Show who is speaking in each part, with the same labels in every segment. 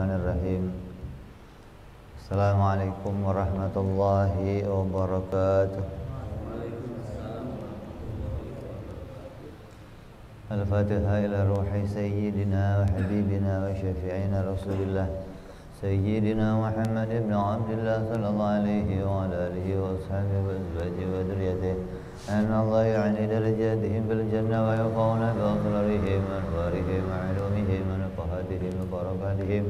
Speaker 1: Bismillahirrahmanirrahim. Assalamualaikum warahmatullahi wabarakatuh. Al-Fatihah ila ruhi sayyidina wa habibina wa syafi'ina Rasulillah Sayyidina Muhammad ibn Abdullah sallallahu alaihi wa ala alihi wa ashabihi wa azwajihi wa dhurriyyatihi anna Allah ya'ni darajatihim bil jannah wa yafawna bi asrarihim wa anwarihim wa ulumihim wa nafahatihim wa barakatihim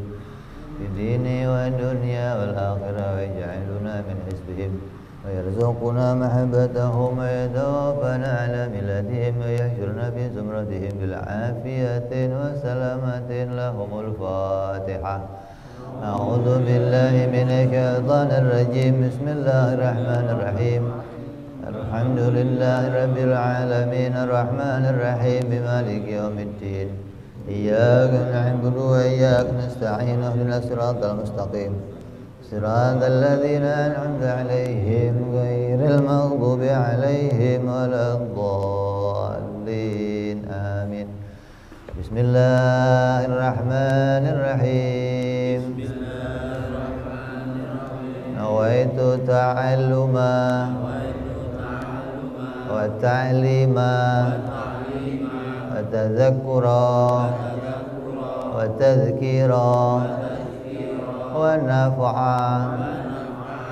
Speaker 1: fi dini wa dunya wal akhirah wa yaj'aluna min hizbihim ويرزقنا محبتهم ويتوفنا على ملتهم ويحشرنا في زمرتهم بالعافية وسلامة لهم الفاتحة أعوذ بالله من الشيطان الرجيم بسم الله الرحمن الرحيم الحمد لله رب العالمين الرحمن الرحيم مالك يوم الدين إياك نعبد وإياك نستعين اهدنا الصراط المستقيم صراط الذين أنعمت عليهم غير المغضوب عليهم ولا الضالين آمين بسم الله الرحمن الرحيم نويت تعلما وتعليما وتذكرا وتذكيرا والنفعا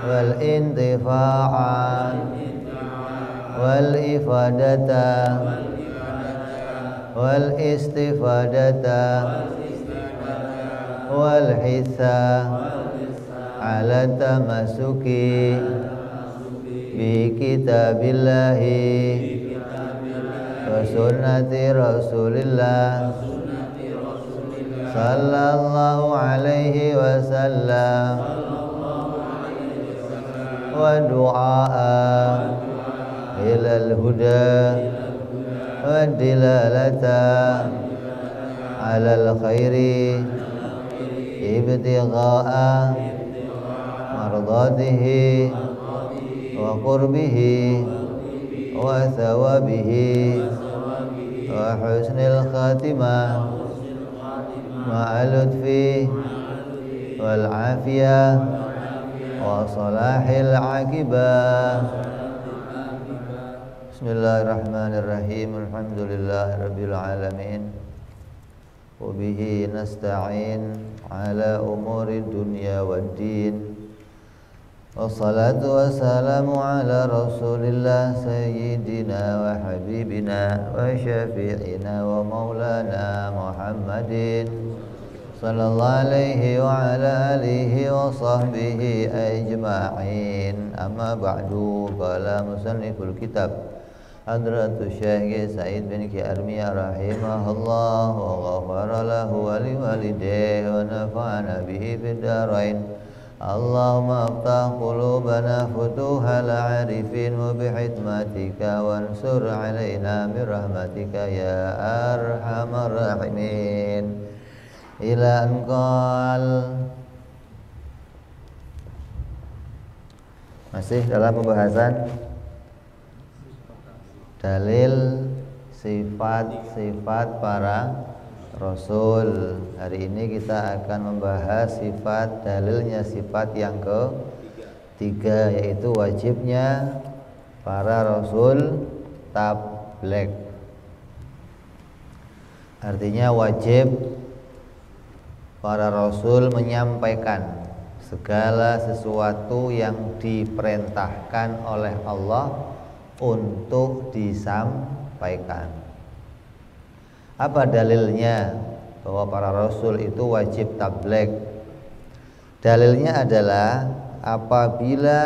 Speaker 1: والانتفاعا والإفادة والاستفادة والحثا على التمسك بكتاب الله وسنة رسول الله صلى الله عليه وسلم ودعاء إلى الهدى والدلالة على الخير ابتغاء مرضاته وقربه وثوابه وحسن الخاتمة مع اللطف والعافية وصلاح العاقبة بسم الله الرحمن الرحيم الحمد لله رب العالمين وبه نستعين على أمور الدنيا والدين والصلاة والسلام على رسول الله سيدنا وحبيبنا وشفيعنا ومولانا محمد صلى الله عليه وعلى آله وصحبه أجمعين أما بعد قال مصنف الكتاب حضرة الشيخ سعيد بن كأرمية رحمه الله وغفر له ولوالديه ونفعنا به في الدارين اللهم افتح قلوبنا فتوح العارفين وبحكمتك وانصر علينا برحمتك يا أرحم الراحمين إلى أن قال. Masih dalam pembahasan dalil sifat-sifat para Rasul. Hari ini kita akan membahas sifat dalilnya sifat yang ketiga, yaitu wajibnya para Rasul tabligh. Artinya wajib para Rasul menyampaikan segala sesuatu yang diperintahkan oleh Allah untuk disampaikan. Apa dalilnya bahwa para rasul itu wajib tabligh? Dalilnya adalah apabila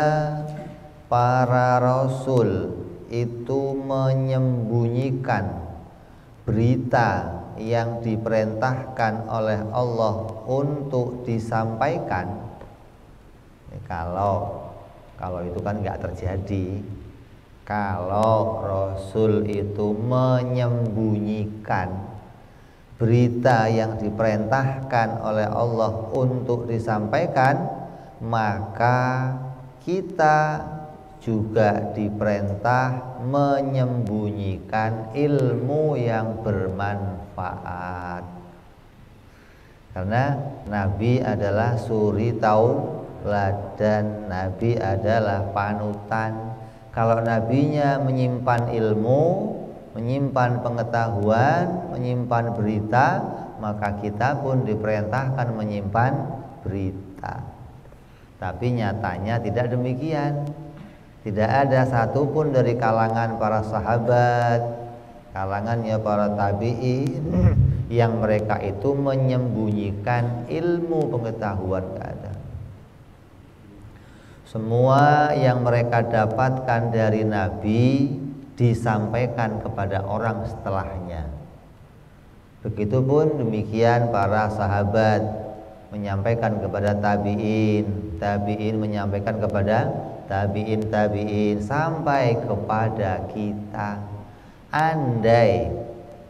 Speaker 1: para rasul itu menyembunyikan berita yang diperintahkan oleh Allah untuk disampaikan, kalau itu kan nggak terjadi. Kalau Rasul itu menyembunyikan berita yang diperintahkan oleh Allah untuk disampaikan, maka kita juga diperintah menyembunyikan ilmu yang bermanfaat. Karena Nabi adalah suri tauladan, Nabi adalah panutan. Kalau nabinya menyimpan ilmu, menyimpan pengetahuan, menyimpan berita, maka kita pun diperintahkan menyimpan berita. Tapi nyatanya tidak demikian. Tidak ada satupun dari kalangan para sahabat, kalangannya para tabi'in yang mereka itu menyembunyikan ilmu pengetahuan, tidak ada. Semua yang mereka dapatkan dari Nabi disampaikan kepada orang setelahnya. Begitupun demikian para sahabat menyampaikan kepada tabi'in, tabi'in menyampaikan kepada tabi'in sampai kepada kita. Andai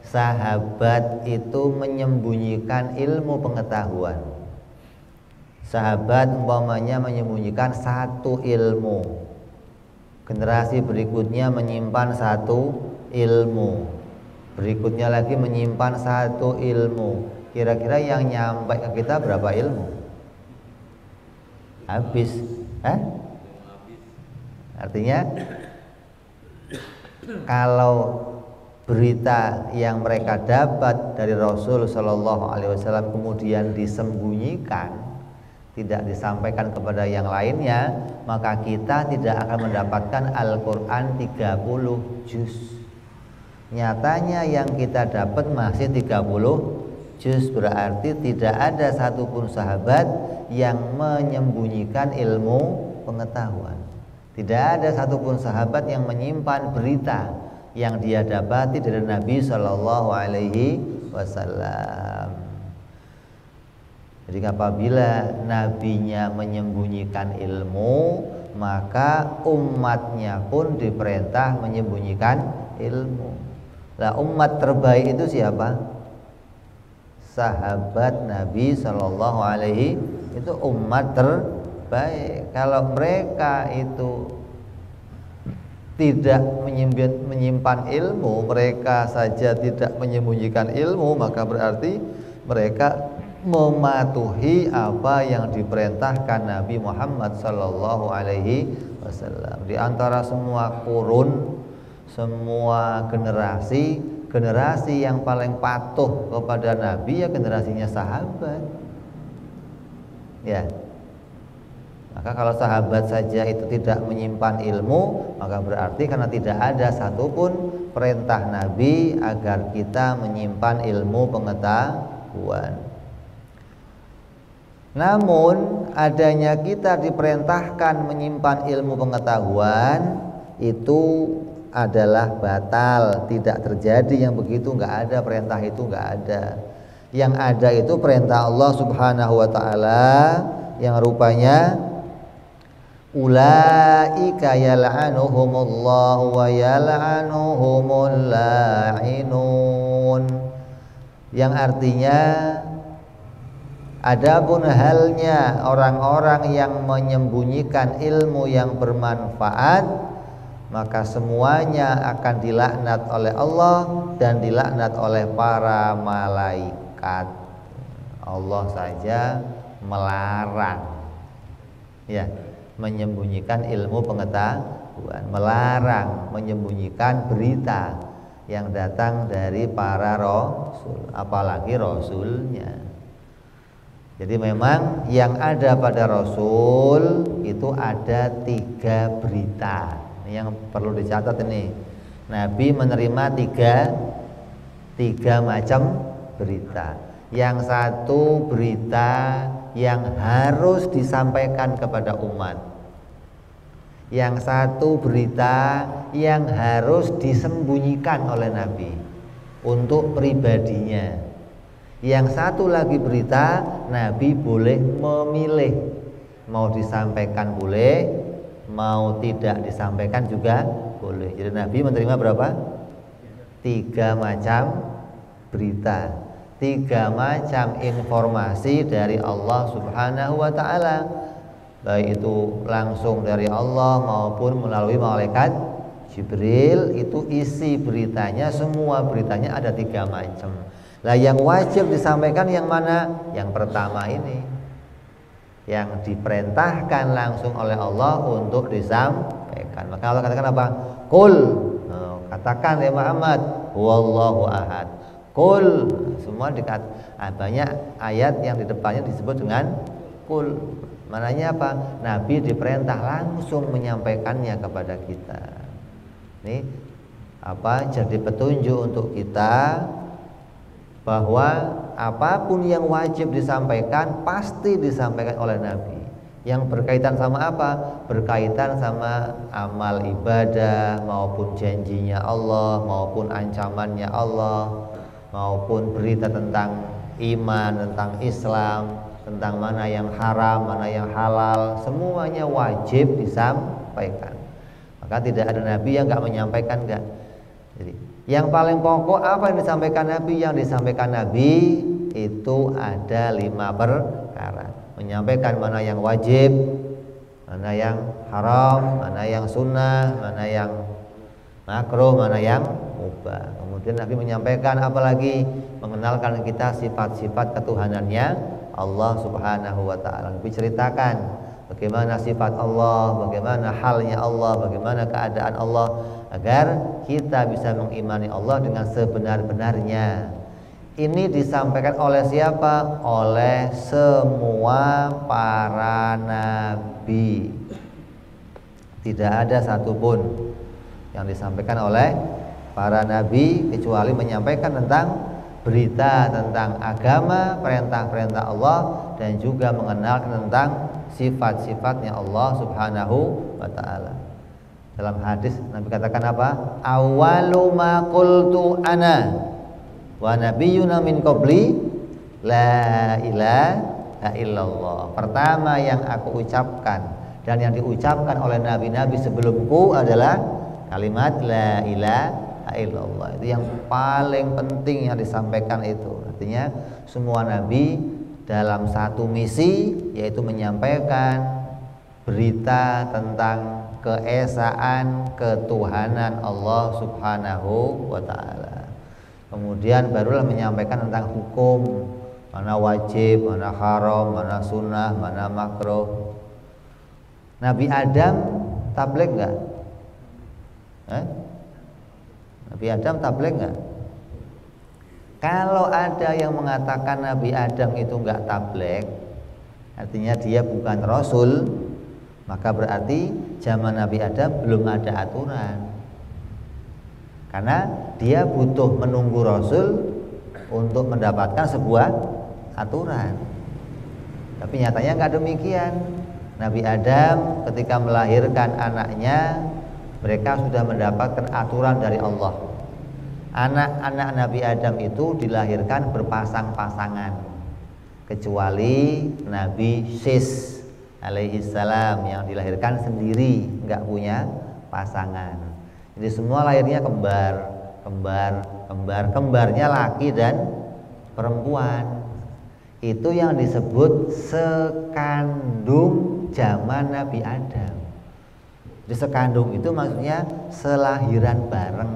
Speaker 1: sahabat itu menyembunyikan ilmu pengetahuan, sahabat umpamanya menyembunyikan satu ilmu, generasi berikutnya menyimpan satu ilmu, berikutnya lagi menyimpan satu ilmu, kira-kira yang nyampe ke kita berapa ilmu? Habis. Artinya kalau berita yang mereka dapat dari Rasul Shallallahu Alaihi Wasallam kemudian disembunyikan, tidak disampaikan kepada yang lainnya, maka kita tidak akan mendapatkan Al-Quran 30 juz. Nyatanya yang kita dapat masih 30 juz, berarti tidak ada satupun sahabat yang menyembunyikan ilmu pengetahuan. Tidak ada satupun sahabat yang menyimpan berita yang dia dapati dari Nabi Shallallahu Alaihi Wasallam. Jadi apabila nabinya menyembunyikan ilmu, maka umatnya pun diperintah menyembunyikan ilmu. Lah umat terbaik itu siapa? Sahabat Nabi Shallallahu Alaihi, itu umat terbaik. Kalau mereka itu tidak menyimpan ilmu, mereka saja tidak menyembunyikan ilmu, maka berarti mereka mematuhi apa yang diperintahkan Nabi Muhammad Sallallahu Alaihi Wasallam. Di antara semua kurun, semua generasi, generasi yang paling patuh kepada Nabi ya generasinya sahabat. Ya. Maka kalau sahabat saja itu tidak menyimpan ilmu, maka berarti karena tidak ada satupun perintah Nabi agar kita menyimpan ilmu pengetahuan. Namun adanya kita diperintahkan menyimpan ilmu pengetahuan itu adalah batal, tidak terjadi yang begitu, nggak ada perintah itu, nggak ada. Yang ada itu perintah Allah Subhanahu wa taala yang rupanya ulaika yal'anuhumullahu wa yal'anuhumul la'inun, yang artinya adapun halnya orang-orang yang menyembunyikan ilmu yang bermanfaat, maka semuanya akan dilaknat oleh Allah dan dilaknat oleh para malaikat. Allah saja melarang ya menyembunyikan ilmu pengetahuan, melarang menyembunyikan berita yang datang dari para rasul, apalagi rasulnya. Jadi memang yang ada pada rasul itu ada 3 berita. Ini yang perlu dicatat ini. Nabi menerima tiga macam berita. Yang satu berita yang harus disampaikan kepada umat. Yang satu berita yang harus disembunyikan oleh Nabi untuk pribadinya. Yang satu lagi berita Nabi boleh memilih, mau disampaikan boleh, mau tidak disampaikan juga boleh. Jadi Nabi menerima berapa? 3 macam berita, 3 macam informasi dari Allah Subhanahu wa taala, baik itu langsung dari Allah maupun melalui malaikat Jibril. Itu isi beritanya, semua beritanya ada 3 macam. Lah yang wajib disampaikan yang mana? Yang pertama ini, yang diperintahkan langsung oleh Allah untuk disampaikan. Maka Allah katakan apa? Qul, katakan ya Muhammad, huwallahu ahad. Qul, semua banyak ayat yang di depannya disebut dengan qul. Mananya apa? Nabi diperintah langsung menyampaikannya kepada kita. Ini apa? Jadi petunjuk untuk kita bahwa apapun yang wajib disampaikan pasti disampaikan oleh Nabi. Yang berkaitan sama apa? Berkaitan sama amal ibadah maupun janjinya Allah, maupun ancamannya Allah, maupun berita tentang iman, tentang Islam, tentang mana yang haram, mana yang halal, semuanya wajib disampaikan. Maka tidak ada Nabi yang nggak menyampaikan, nggak. Jadi yang paling pokok apa yang disampaikan Nabi? Yang disampaikan Nabi itu ada 5 perkara. Menyampaikan mana yang wajib, mana yang haram, mana yang sunnah, mana yang makruh, mana yang mubah. Kemudian Nabi menyampaikan apalagi? Mengenalkan kita sifat-sifat ketuhanannya Allah Subhanahu wa ta'ala. Nabi ceritakan bagaimana sifat Allah, bagaimana halnya Allah, bagaimana keadaan Allah, agar kita bisa mengimani Allah dengan sebenar-benarnya. Ini disampaikan oleh siapa? Oleh semua para nabi. Tidak ada satupun yang disampaikan oleh para nabi kecuali menyampaikan tentang berita tentang agama, perintah-perintah Allah, dan juga mengenalkan tentang sifat-sifatnya Allah Subhanahu wa ta'ala. Dalam hadis Nabi katakan apa? Awwalu ma qultu ana wa nabiyyuna min qabli la ilaha illallah. Pertama yang aku ucapkan dan yang diucapkan oleh nabi-nabi sebelumku adalah kalimat la ilaha illallah. Itu yang paling penting yang disampaikan itu. Artinya semua nabi dalam satu misi, yaitu menyampaikan berita tentang keesaan ketuhanan Allah Subhanahu wa ta'ala. Kemudian barulah menyampaikan tentang hukum, mana wajib, mana haram, mana sunnah, mana makruh. Nabi Adam tabligh enggak? Nabi Adam tabligh enggak? Kalau ada yang mengatakan Nabi Adam itu enggak tabligh, artinya dia bukan rasul, maka berarti zaman Nabi Adam belum ada aturan. Karena dia butuh menunggu rasul untuk mendapatkan sebuah aturan. Tapi nyatanya enggak demikian. Nabi Adam ketika melahirkan anaknya, mereka sudah mendapatkan aturan dari Allah. Anak-anak Nabi Adam itu dilahirkan berpasang-pasangan, kecuali Nabi Sis alaihi salam yang dilahirkan sendiri, nggak punya pasangan. Jadi semua lahirnya kembarnya laki dan perempuan. Itu yang disebut sekandung zaman Nabi Adam. Jadi sekandung itu maksudnya selahiran bareng,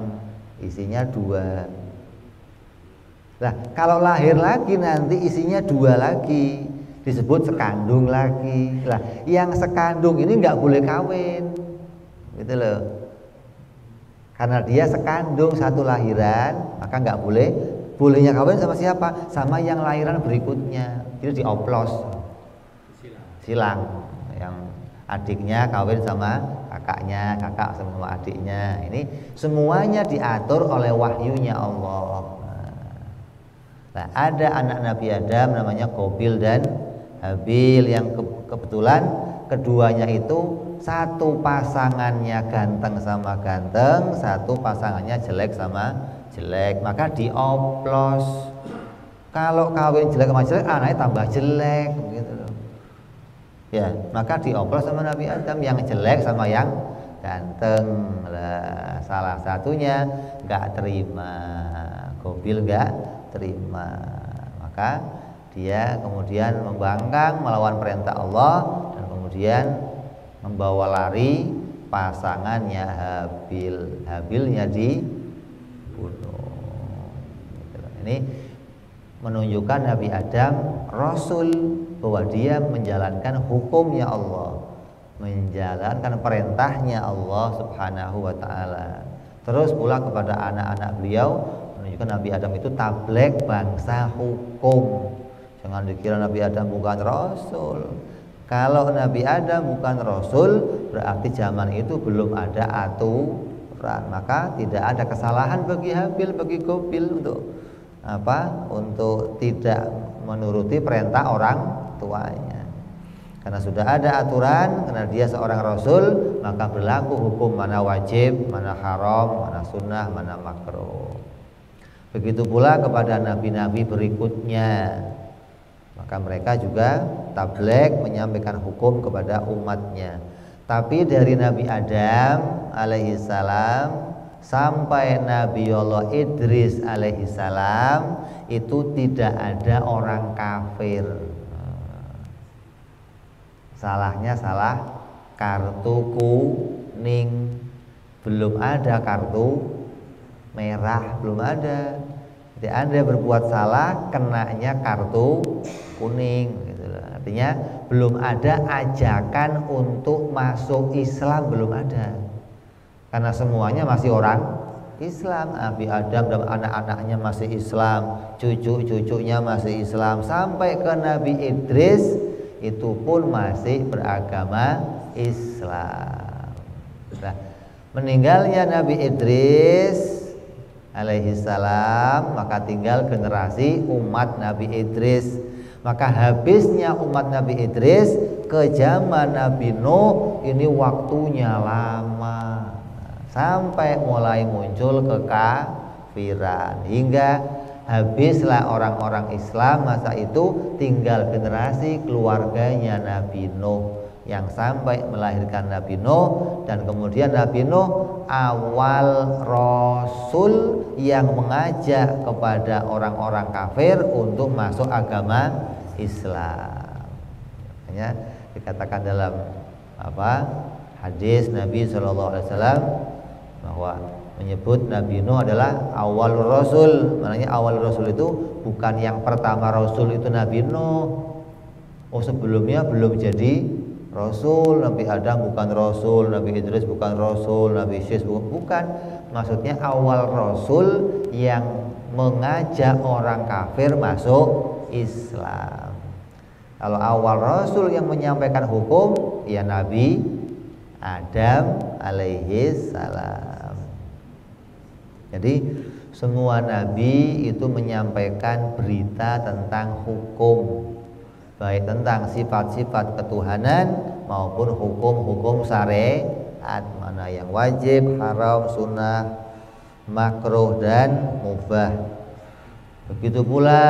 Speaker 1: isinya 2. Nah, kalau lahir lagi nanti isinya 2 lagi, disebut sekandung lagi. Lah, yang sekandung ini nggak boleh kawin, gitu loh. Karena dia sekandung satu lahiran, maka nggak boleh. Bolehnya kawin sama siapa? Sama yang lahiran berikutnya. Itu dioplos, silang. Yang adiknya kawin sama kakaknya, kakak sama adiknya. Ini semuanya diatur oleh wahyunya Allah. Nah, ada anak Nabi Adam namanya Qabil dan Habil yang kebetulan keduanya itu satu pasangannya ganteng sama ganteng, satu pasangannya jelek sama jelek, maka dioplos. Kalau kawin jelek sama jelek, anaknya tambah jelek, begitu loh. Ya, maka dioplos sama Nabi Adam yang jelek sama yang ganteng. Lah, salah satunya nggak terima, Qabil nggak terima, maka dia kemudian membangkang melawan perintah Allah dan kemudian membawa lari pasangannya Habilnya dibunuh. Ini menunjukkan Nabi Adam Rasul, bahwa dia menjalankan hukumnya Allah, menjalankan perintahnya Allah Subhanahu wa ta'ala. Terus pula kepada anak-anak beliau menunjukkan Nabi Adam itu tabligh bangsa hukum. Jangan dikira Nabi Adam bukan Rasul. Kalau Nabi Adam bukan Rasul, berarti zaman itu belum ada aturan, maka tidak ada kesalahan bagi Habil, bagi Qabil untuk apa? Untuk tidak menuruti perintah orang tuanya. Karena sudah ada aturan, karena dia seorang Rasul, maka berlaku hukum mana wajib, mana haram, mana sunnah, mana makruh. Begitu pula kepada nabi-nabi berikutnya, maka mereka juga tabligh menyampaikan hukum kepada umatnya. Tapi dari Nabi Adam alaihissalam sampai Nabi Allah Idris alaihissalam itu tidak ada orang kafir. Salahnya salah kartu kuning, belum ada kartu merah, belum ada. Jadi Anda berbuat salah, kenanya kartu kuning gitu loh. Artinya belum ada ajakan untuk masuk Islam, belum ada. Karena semuanya masih orang Islam. Nabi Adam dan anak-anaknya masih Islam, cucu-cucunya masih Islam, sampai ke Nabi Idris itu pun masih beragama Islam. Nah, meninggalnya Nabi Idris alaihissalam, maka tinggal generasi umat Nabi Idris. Maka habisnya umat Nabi Idris ke zaman Nabi Nuh ini waktunya lama, sampai mulai muncul kekafiran, hingga habislah orang-orang Islam masa itu, tinggal generasi keluarganya Nabi Nuh yang sampai melahirkan Nabi Nuh. Dan kemudian Nabi Nuh awal Rasul yang mengajak kepada orang-orang kafir untuk masuk agama Islam. Makanya dikatakan dalam hadis Nabi SAW bahwa menyebut Nabi Nuh adalah awal Rasul. Maknanya awal Rasul itu bukan yang pertama Rasul itu Nabi Nuh. Oh, sebelumnya belum jadi Rasul. Nabi Adam bukan Rasul, Nabi Idris bukan Rasul, Nabi Syis bukan. Maksudnya awal Rasul yang mengajak orang kafir masuk Islam. Kalau awal Rasul yang menyampaikan hukum, ya Nabi Adam alaihis salam. Jadi semua nabi itu menyampaikan berita tentang hukum, baik tentang sifat-sifat ketuhanan maupun hukum-hukum syariat, mana yang wajib, haram, sunnah, makruh dan mubah. Begitu pula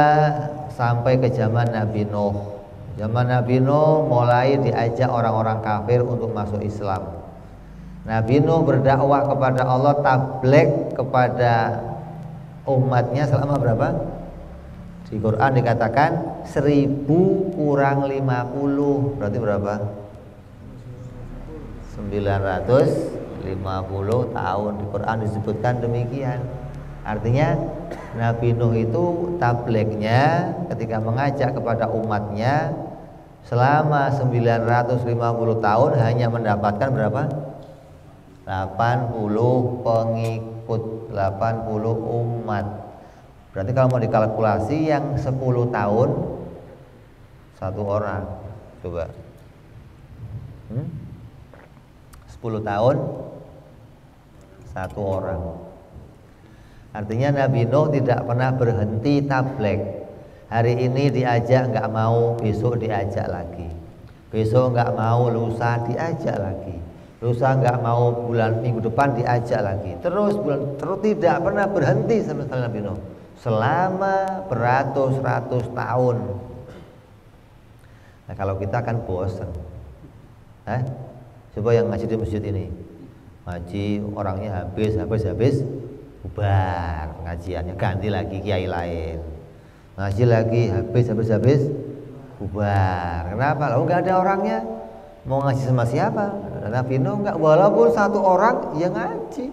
Speaker 1: sampai ke zaman Nabi Nuh. Zaman Nabi Nuh mulai diajak orang-orang kafir untuk masuk Islam. Nabi Nuh berdakwah kepada Allah, tabligh kepada umatnya selama berapa? Di Quran dikatakan 1000 kurang 50, berarti berapa? 950 tahun. Di Quran disebutkan demikian. Artinya Nabi Nuh itu tablighnya ketika mengajak kepada umatnya selama 950 tahun hanya mendapatkan berapa? 80 pengikut, 80 umat. Berarti kalau mau dikalkulasi yang 10 tahun satu orang. Coba 10 tahun satu orang. Artinya Nabi Nuh tidak pernah berhenti tabligh. Hari ini diajak nggak mau, besok diajak lagi. Besok nggak mau, lusa diajak lagi. Lusa nggak mau, bulan minggu depan diajak lagi. Terus tidak pernah berhenti sama sekali Nabi Nuh selama beratus-ratus tahun. Nah, kalau kita kan bosan. Coba yang ngaji di masjid ini, ngaji orangnya habis, bubar pengajiannya, ganti lagi kiai lain. Ngaji lagi habis, bubar. Kenapa? Lalu nggak ada orangnya. Mau ngaji sama siapa? Nabi Nuh nggak, walaupun satu orang yang ngaji,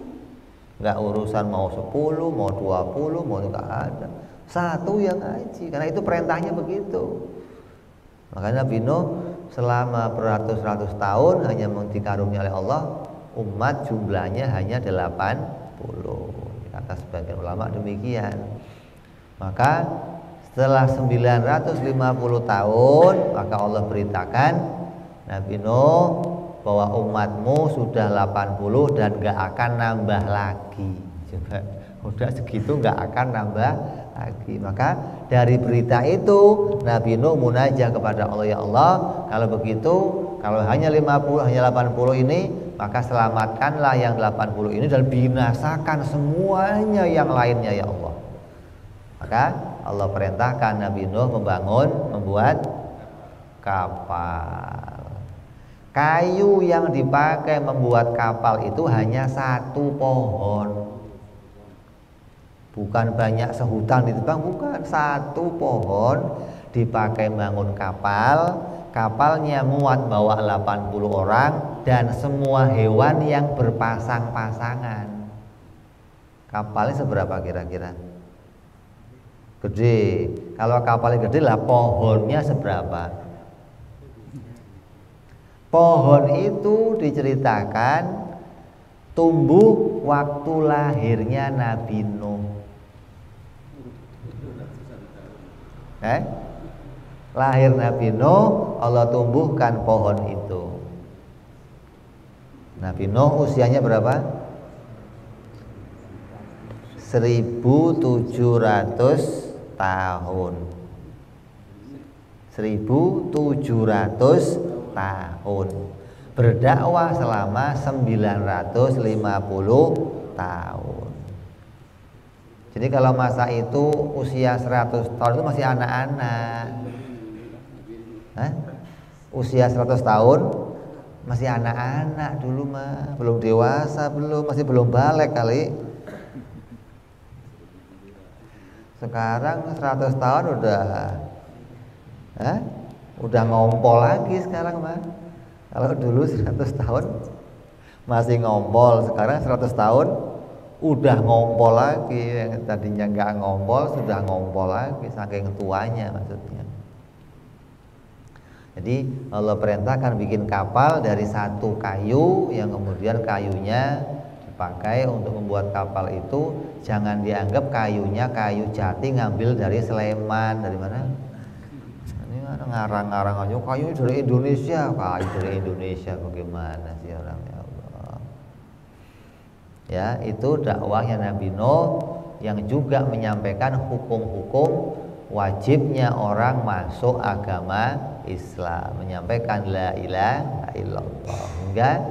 Speaker 1: nggak urusan mau 10, mau 20, mau nggak ada. Satu yang ngaji, karena itu perintahnya begitu. Makanya Nabi Nuh selama beratus-ratus tahun hanya dikaruniai oleh Allah, umat jumlahnya hanya 80. Kata sebagian ulama demikian. Maka setelah 950 tahun, maka Allah beritakan Nabi Nuh bahwa umatmu sudah 80 dan gak akan nambah lagi. Coba, udah segitu gak akan nambah lagi. Maka dari berita itu Nabi Nuh munajat kepada Allah, ya Allah, kalau begitu, kalau hanya 50, hanya 80 ini, maka selamatkanlah yang 80 ini dan binasakan semuanya yang lainnya, ya Allah. Maka Allah perintahkan Nabi Nuh membuat kapal. Kayu yang dipakai membuat kapal itu hanya satu pohon. Bukan banyak sehutan ditebang, bukan, satu pohon dipakai bangun kapal. Kapalnya muat bawa 80 orang dan semua hewan yang berpasang-pasangan. Kapalnya seberapa kira-kira? Gede. Kalau kapalnya gede lah, pohonnya seberapa? Pohon itu diceritakan tumbuh waktu lahirnya Nabi Nuh. Lahir Nabi Nuh, Allah tumbuhkan pohon itu. Nabi Nuh usianya berapa? 1700 tahun. 1700 tahun. Berdakwah selama 950 tahun. Jadi kalau masa itu usia 100 tahun itu masih anak-anak. Usia 100 tahun masih anak-anak dulu mah, belum dewasa, masih belum balik kali. Sekarang 100 tahun udah ngompol lagi sekarang mah. Kalau dulu 100 tahun masih ngompol, sekarang 100 tahun udah ngompol lagi. Yang tadinya nggak ngompol sudah ngompol lagi, saking tuanya maksudnya. Jadi Allah perintahkan bikin kapal dari satu kayu, yang kemudian kayunya dipakai untuk membuat kapal itu. Jangan dianggap kayunya kayu jati ngambil dari Sleman, dari mana? Ini ngarang-ngarang aja kayu dari Indonesia, kayu dari Indonesia, bagaimana sih orang, ya Allah. Ya, itu dakwahnya Nabi Nuh yang juga menyampaikan hukum-hukum wajibnya orang masuk agama Islam, menyampaikan la ilaha illallah, hingga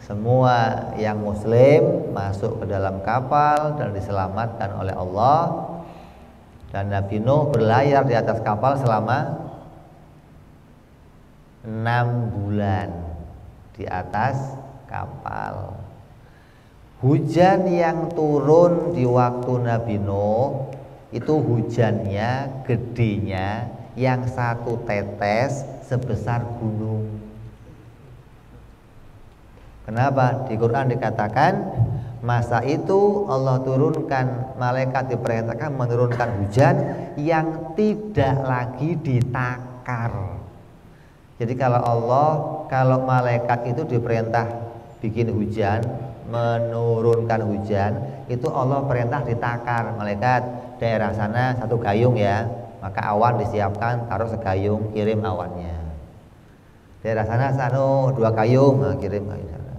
Speaker 1: semua yang muslim masuk ke dalam kapal dan diselamatkan oleh Allah. Dan Nabi Nuh berlayar di atas kapal selama 6 bulan di atas kapal. Hujan yang turun di waktu Nabi Nuh itu hujannya gedenya yang satu tetes sebesar gunung. Kenapa? Di Quran dikatakan masa itu Allah turunkan, malaikat diperintahkan menurunkan hujan yang tidak lagi ditakar. Jadi kalau malaikat itu diperintah bikin hujan, menurunkan hujan, itu Allah perintah ditakar. Malaikat daerah sana satu gayung ya, maka awan disiapkan, taruh segayung, kirim awannya. Daerah sana 2 gayung, kirim gayung sana.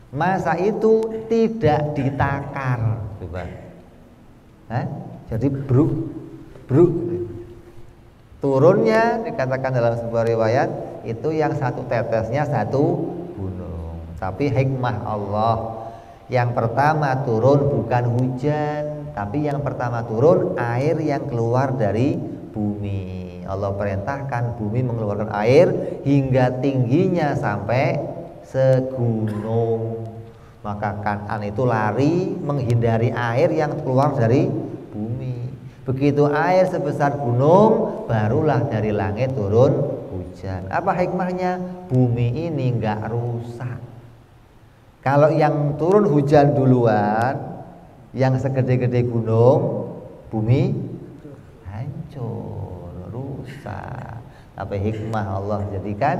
Speaker 1: Masa itu tidak ditakar, coba. Jadi bruk. Turunnya dikatakan dalam sebuah riwayat itu yang satu tetesnya satu gunung. Tapi hikmah Allah, yang pertama turun bukan hujan, tapi yang pertama turun air yang keluar dari bumi. Allah perintahkan bumi mengeluarkan air hingga tingginya sampai segunung. Maka Kan'an itu lari menghindari air yang keluar dari bumi. Begitu air sebesar gunung, barulah dari langit turun hujan. Apa hikmahnya? Bumi ini enggak rusak. Kalau yang turun hujan duluan, yang segede-gede gunung, bumi hancur, rusak. Tapi hikmah Allah jadikan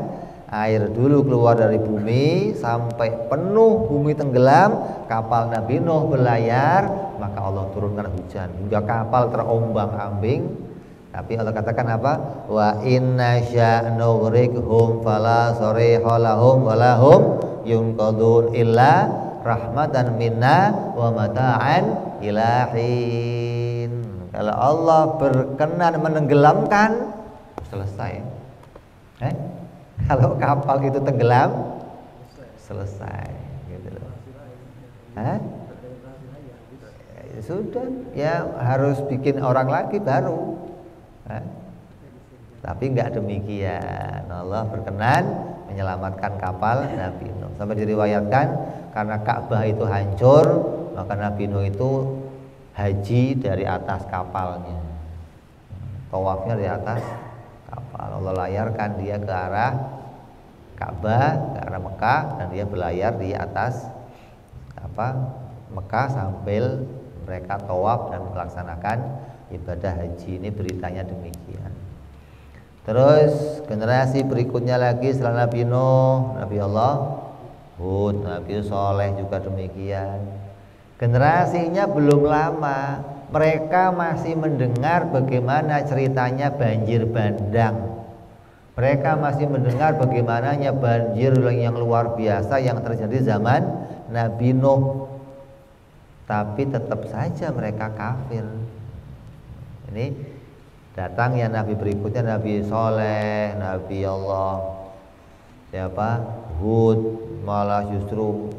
Speaker 1: air dulu keluar dari bumi sampai penuh bumi tenggelam, kapal Nabi Nuh berlayar, maka Allah turunkan hujan hingga kapal terombang-ambing. Tapi Allah katakan apa? Wa inna sya'nughriqhum fala sariha lahum wa lahum yunqadun illa rahmatan minna wa mata'an ilahin. Kalau Allah berkenan menenggelamkan, selesai. Kalau kapal itu tenggelam, selesai, gitu loh. Ya, sudah, ya harus bikin orang lagi baru. Tapi enggak demikian. Allah berkenan menyelamatkan kapal Nabi Nuh. Sampai diriwayatkan karena Ka'bah itu hancur, maka Nabi Nuh itu haji dari atas kapalnya. Tawafnya dari atas kapal. Allah layarkan dia ke arah Ka'bah, ke arah Mekah, dan dia berlayar di atas Mekah sambil mereka tawaf dan melaksanakan ibadah haji. Ini beritanya demikian. Terus generasi berikutnya lagi setelah Nabi Nuh, Nabi Allah Hud, Nabi Soleh juga demikian. Generasinya belum lama, mereka masih mendengar bagaimana ceritanya banjir bandang. Mereka masih mendengar bagaimana banjir yang luar biasa yang terjadi zaman Nabi Nuh. Tapi tetap saja mereka kafir. Ini datang ya Nabi berikutnya, Nabi Soleh, Nabi Allah Hud, malah justru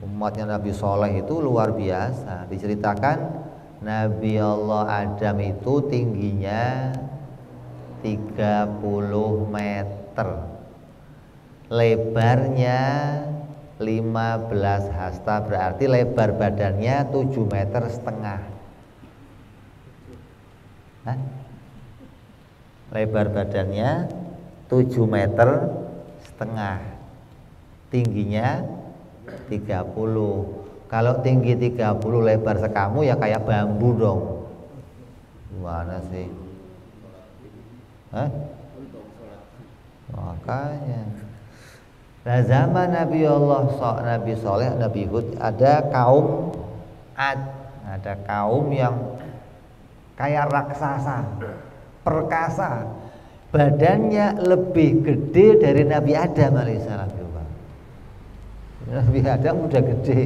Speaker 1: umatnya Nabi Soleh itu luar biasa. Diceritakan Nabi Allah Adam itu tingginya 30 meter, lebarnya 15 hasta, berarti lebar badannya 7,5 meter. Lebar badannya 7,5 meter, tingginya 30. Kalau tinggi 30 lebar sekamu ya kayak bambu dong. Gimana sih? Makanya. Nah, zaman Nabi Allah, Nabi Soleh, Nabi Hud, ada kaum Ad, ada kaum yang kayak raksasa, perkasa, badannya lebih gede dari Nabi Adam alaihissalam. Nabi Adam udah gede,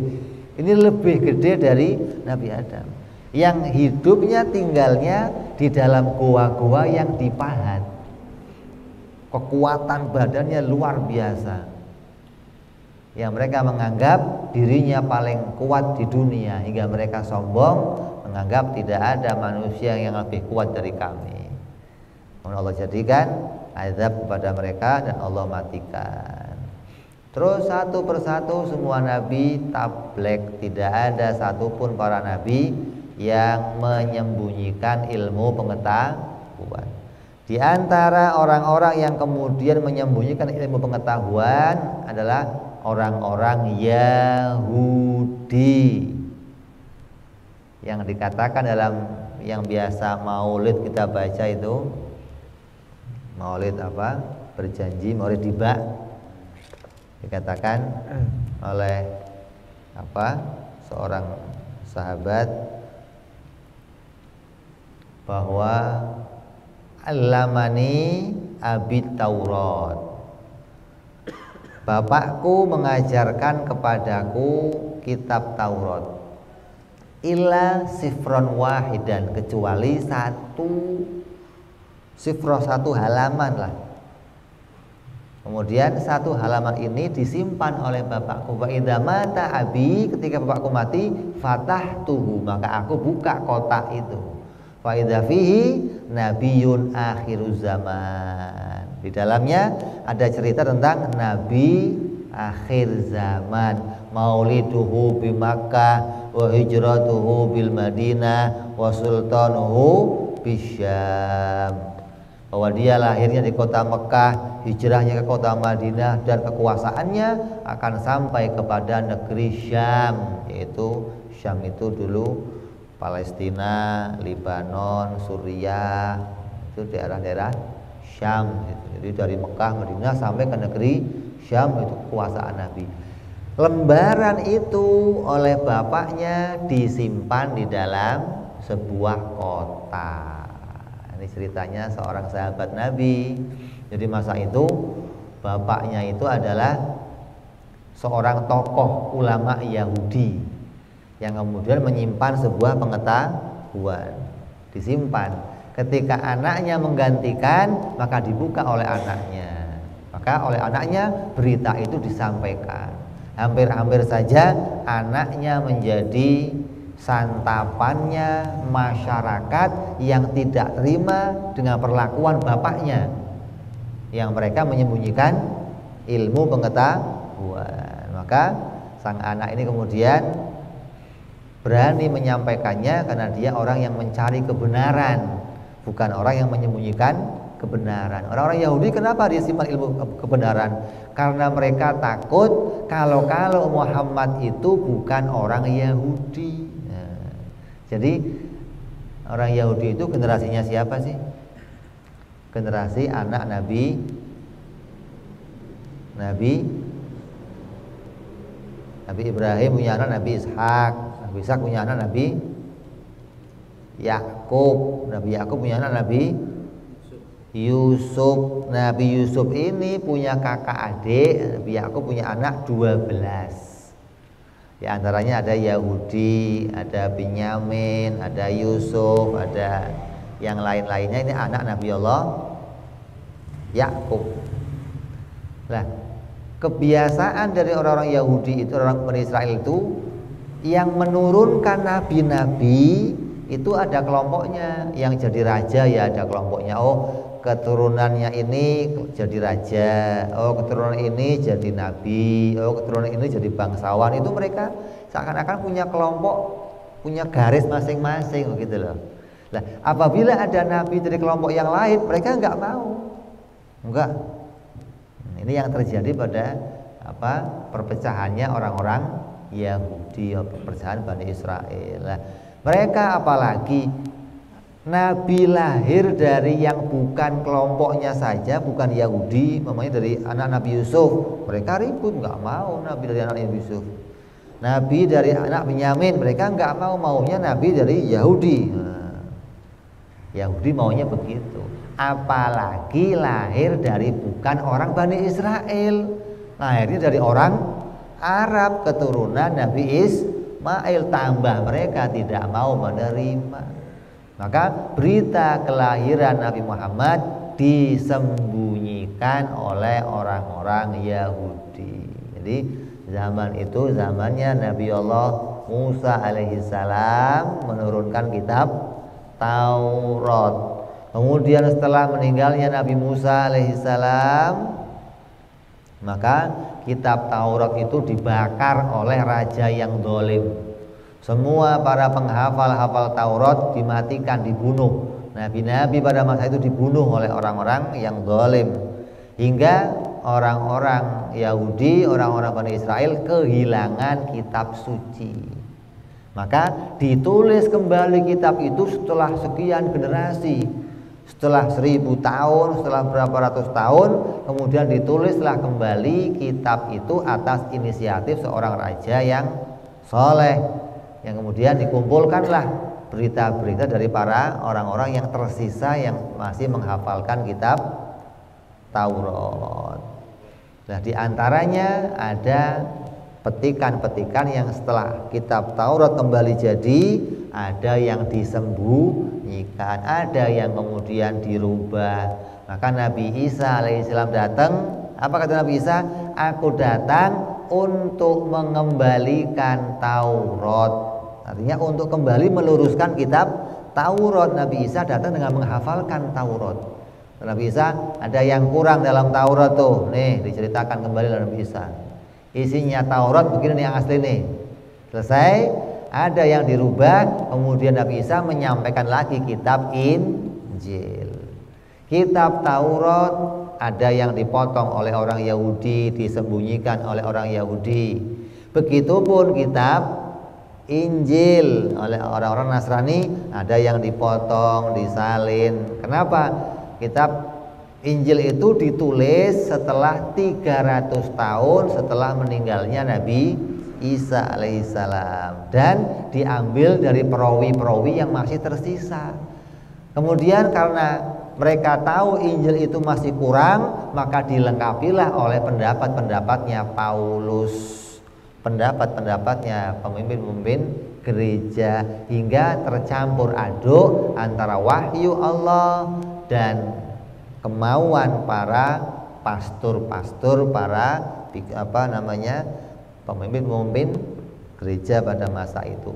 Speaker 1: ini lebih gede dari Nabi Adam, yang hidupnya tinggalnya di dalam gua-gua yang dipahat. Kekuatan badannya luar biasa, yang mereka menganggap dirinya paling kuat di dunia, hingga mereka sombong menganggap tidak ada manusia yang lebih kuat dari kami. Allah jadikan azab kepada mereka dan Allah matikan. Terus satu persatu semua nabi tablek, tidak ada satupun para nabi yang menyembunyikan ilmu pengetahuan. Di antara orang-orang yang kemudian menyembunyikan ilmu pengetahuan adalah orang-orang Yahudi, yang dikatakan dalam yang biasa maulid kita baca itu, maulid apa? Berjanji, maulid tiba. Dikatakan oleh seorang sahabat bahwa Allamani abi Taurat, bapakku mengajarkan kepadaku kitab Taurat, illa sifron wahidan, kecuali satu sifroh, satu halaman lah. Kemudian satu halaman ini disimpan oleh bapakku. Wa idza mata abi, ketika bapakku mati, fatahtuhu, maka aku buka kotak itu. Fa idza fihi nabiyyun akhiruz zaman. Di dalamnya ada cerita tentang nabi akhir zaman, mauliduhu bi Makkah wa hijratuhu bil Madinah wa sultanuhu bisyam. Bahwa dia lahirnya di kota Mekah, hijrahnya ke kota Madinah, dan kekuasaannya akan sampai kepada negeri Syam, yaitu Syam itu dulu Palestina, Lebanon, Suriah, itu daerah-daerah Syam gitu. Jadi dari Mekah, Madinah sampai ke negeri Syam itu kekuasaan Nabi. Lembaran itu oleh bapaknya disimpan di dalam sebuah kota. Ini ceritanya seorang sahabat Nabi. Jadi masa itu bapaknya itu adalah seorang tokoh ulama Yahudi yang kemudian menyimpan sebuah pengetahuan, disimpan. Ketika anaknya menggantikan, maka dibuka oleh anaknya. Maka oleh anaknya berita itu disampaikan. Hampir-hampir saja anaknya menjadi santapannya masyarakat yang tidak terima dengan perlakuan bapaknya, yang mereka menyembunyikan ilmu pengetahuan. Maka sang anak ini kemudian berani menyampaikannya karena dia orang yang mencari kebenaran, bukan orang yang menyembunyikan kebenaran. Orang-orang Yahudi kenapa dia simpan ilmu kebenaran? Karena mereka takut kalau Muhammad itu bukan orang Yahudi. Nah, jadi orang Yahudi itu generasinya siapa sih? Generasi anak Nabi Ibrahim punya anak Nabi Ishak, Nabi Ishak punya anak Nabi Yakub, Nabi Yakub punya anak Nabi Yusuf. Nabi Yusuf ini punya kakak adik, Nabi Yakub punya anak 12. Di antaranya ada Yahudi, ada Binyamin, ada Yusuf, ada yang lain-lainnya. Ini anak Nabi Allah Yakub. Nah, kebiasaan dari orang-orang Yahudi itu, orang Bani Israel itu, yang menurunkan nabi-nabi itu ada kelompoknya. Yang jadi raja ya ada kelompoknya. Oh, keturunannya ini jadi raja. Oh, keturunan ini jadi nabi. Oh, keturunan ini jadi bangsawan. Itu mereka seakan-akan punya kelompok, punya garis masing-masing begitu loh. Nah, apabila ada nabi dari kelompok yang lain, mereka enggak mau. Enggak. Ini yang terjadi pada perpecahannya orang-orang Yahudi, perpecahan Bani Israel. Nah, mereka apalagi nabi lahir dari yang bukan kelompoknya saja, bukan Yahudi, namanya dari anak Nabi Yusuf. Mereka ribut, nggak mau nabi dari anak Nabi Yusuf. Nabi dari anak Binyamin, mereka nggak mau, maunya nabi dari Yahudi. Nah, Yahudi maunya begitu. Apalagi lahir dari bukan orang Bani Israel, lahirnya dari orang Arab, keturunan Nabi Ismail, tambah mereka tidak mau menerima. Maka berita kelahiran Nabi Muhammad disembunyikan oleh orang-orang Yahudi. Jadi zaman itu zamannya Nabi Allah Musa alaihissalam menurunkan kitab Taurat. Kemudian setelah meninggalnya Nabi Musa alaihissalam, maka kitab Taurat itu dibakar oleh raja yang zalim. Semua para penghafal Taurat dimatikan, dibunuh. Nabi-nabi pada masa itu dibunuh oleh orang-orang yang zalim. Hingga orang-orang Yahudi, orang-orang Bani Israel kehilangan kitab suci. Maka ditulis kembali kitab itu setelah sekian generasi. Setelah 1000 tahun, setelah berapa ratus tahun, kemudian ditulislah kembali kitab itu atas inisiatif seorang raja yang soleh, yang kemudian dikumpulkanlah berita-berita dari para orang-orang yang tersisa yang masih menghafalkan kitab Taurat. Nah, di antaranya ada petikan-petikan yang setelah kitab Taurat kembali jadi, ada yang disembunyikan, ada yang kemudian dirubah. Maka Nabi Isa alaihissalam datang. Apa kata Nabi Isa? Aku datang untuk mengembalikan Taurat. Artinya untuk kembali meluruskan kitab Taurat. Nabi Isa datang dengan menghafalkan Taurat. Nabi Isa, ada yang kurang dalam Taurat tuh. Nih, diceritakan kembali oleh Nabi Isa. Isinya Taurat begini nih yang asli nih. Selesai, ada yang dirubah, kemudian Nabi Isa menyampaikan lagi kitab Injil. Kitab Taurat ada yang dipotong oleh orang Yahudi, disembunyikan oleh orang Yahudi. Begitupun kitab Injil oleh orang-orang Nasrani ada yang dipotong, disalin. Kenapa? Kitab Injil itu ditulis setelah 300 tahun setelah meninggalnya Nabi Isa alaihissalam dan diambil dari perawi-perawi yang masih tersisa. Kemudian karena mereka tahu Injil itu masih kurang, maka dilengkapilah oleh pendapat-pendapatnya Paulus, pendapat-pendapatnya pemimpin-pemimpin gereja, hingga tercampur aduk antara wahyu Allah dan kemauan para pastor-pastor, para pemimpin-pemimpin gereja pada masa itu.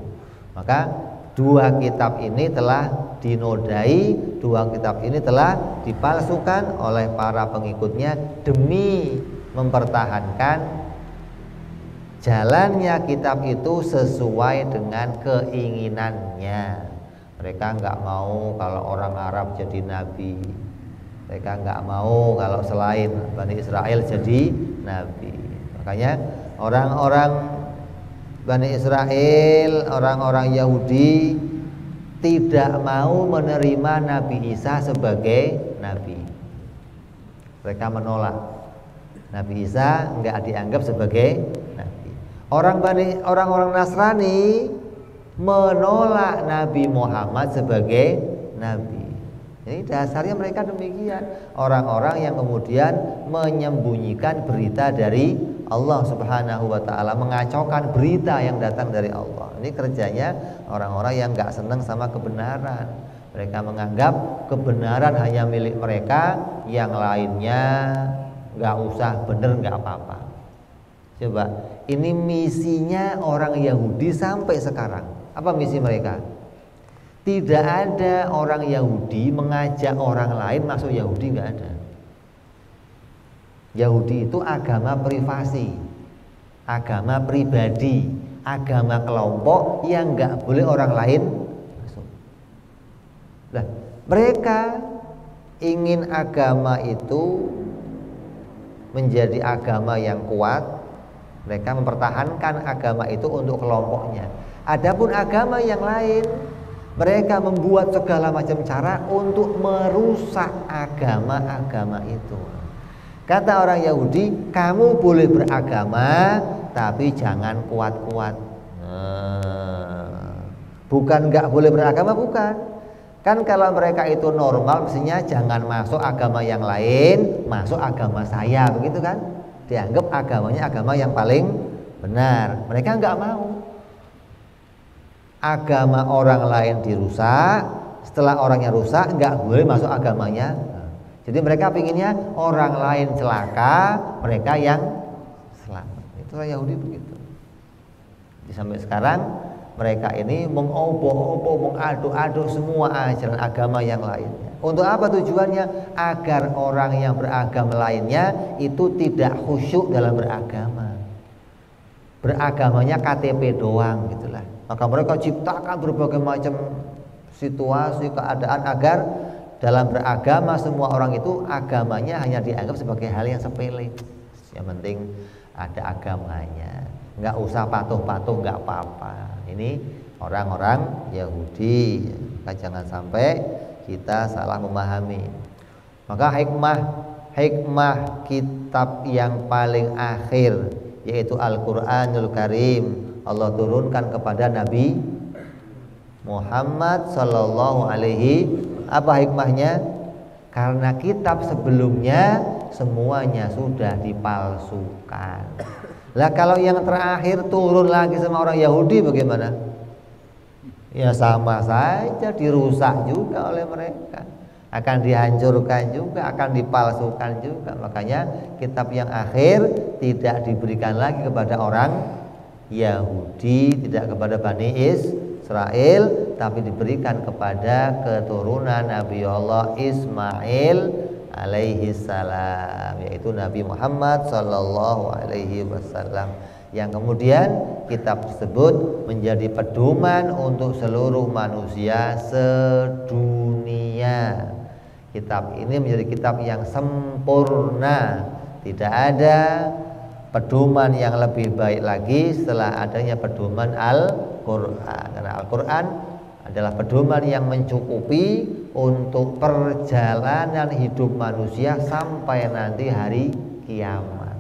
Speaker 1: Maka dua kitab ini telah dinodai, dua kitab ini telah dipalsukan oleh para pengikutnya demi mempertahankan jalannya kitab itu sesuai dengan keinginannya. Mereka nggak mau kalau orang Arab jadi nabi. Mereka nggak mau kalau selain Bani Israel jadi nabi. Makanya orang-orang Bani Israel, orang-orang Yahudi tidak mau menerima Nabi Isa sebagai nabi. Mereka menolak. Nabi Isa nggak dianggap sebagai nabi. Orang-orang Nasrani menolak Nabi Muhammad sebagai nabi. Ini dasarnya mereka demikian. Orang-orang yang kemudian menyembunyikan berita dari Allah Subhanahu wa ta'ala, mengacaukan berita yang datang dari Allah. Ini kerjanya orang-orang yang gak senang sama kebenaran. Mereka menganggap kebenaran hanya milik mereka, yang lainnya gak usah bener, gak apa-apa. Coba, ini misinya orang Yahudi sampai sekarang. Apa misi mereka? Tidak ada orang Yahudi mengajak orang lain masuk Yahudi, nggak ada. Yahudi itu agama privasi, agama pribadi, agama kelompok yang nggak boleh orang lain masuk. Nah, mereka ingin agama itu menjadi agama yang kuat. Mereka mempertahankan agama itu untuk kelompoknya. Adapun agama yang lain, mereka membuat segala macam cara untuk merusak agama-agama itu. Kata orang Yahudi, kamu boleh beragama, tapi jangan kuat-kuat. Bukan nggak boleh beragama, bukan. Kan kalau mereka itu normal, mestinya jangan masuk agama yang lain, masuk agama saya, begitu kan? Dianggap agamanya agama yang paling benar. Mereka nggak mau. Agama orang lain dirusak, setelah orangnya rusak nggak boleh masuk agamanya. Jadi mereka pinginnya orang lain celaka, mereka yang selamat. Itu orang Yahudi begitu. Sampai sekarang mereka ini mengobok-obok, mengaduk-aduk semua ajaran agama yang lainnya. Untuk apa tujuannya? Agar orang yang beragama lainnya itu tidak khusyuk dalam beragama. Beragamanya KTP doang gitulah. Maka mereka ciptakan berbagai macam situasi, keadaan agar dalam beragama semua orang itu agamanya hanya dianggap sebagai hal yang sepele. Yang penting ada agamanya, nggak usah patuh-patuh, nggak apa-apa. Ini orang-orang Yahudi. Maka jangan sampai kita salah memahami. Maka hikmah kitab yang paling akhir, yaitu Al-Quranul Karim, Allah turunkan kepada Nabi Muhammad sallallahu alaihi. Apa hikmahnya? Karena kitab sebelumnya semuanya sudah dipalsukan. Lah kalau yang terakhir turun lagi sama orang Yahudi bagaimana? Ya sama saja, dirusak juga oleh mereka, akan dihancurkan juga, akan dipalsukan juga. Makanya kitab yang akhir tidak diberikan lagi kepada orang Yahudi, tidak kepada Bani Israel, tapi diberikan kepada keturunan Nabi Allah Ismail alaihi salam, yaitu Nabi Muhammad sallallahu alaihi wasallam, yang kemudian kitab tersebut menjadi pedoman untuk seluruh manusia sedunia. Kitab ini menjadi kitab yang sempurna, tidak ada pedoman yang lebih baik lagi setelah adanya pedoman Al-Quran. Quran. Karena Al-Quran adalah pedoman yang mencukupi untuk perjalanan hidup manusia sampai nanti hari kiamat.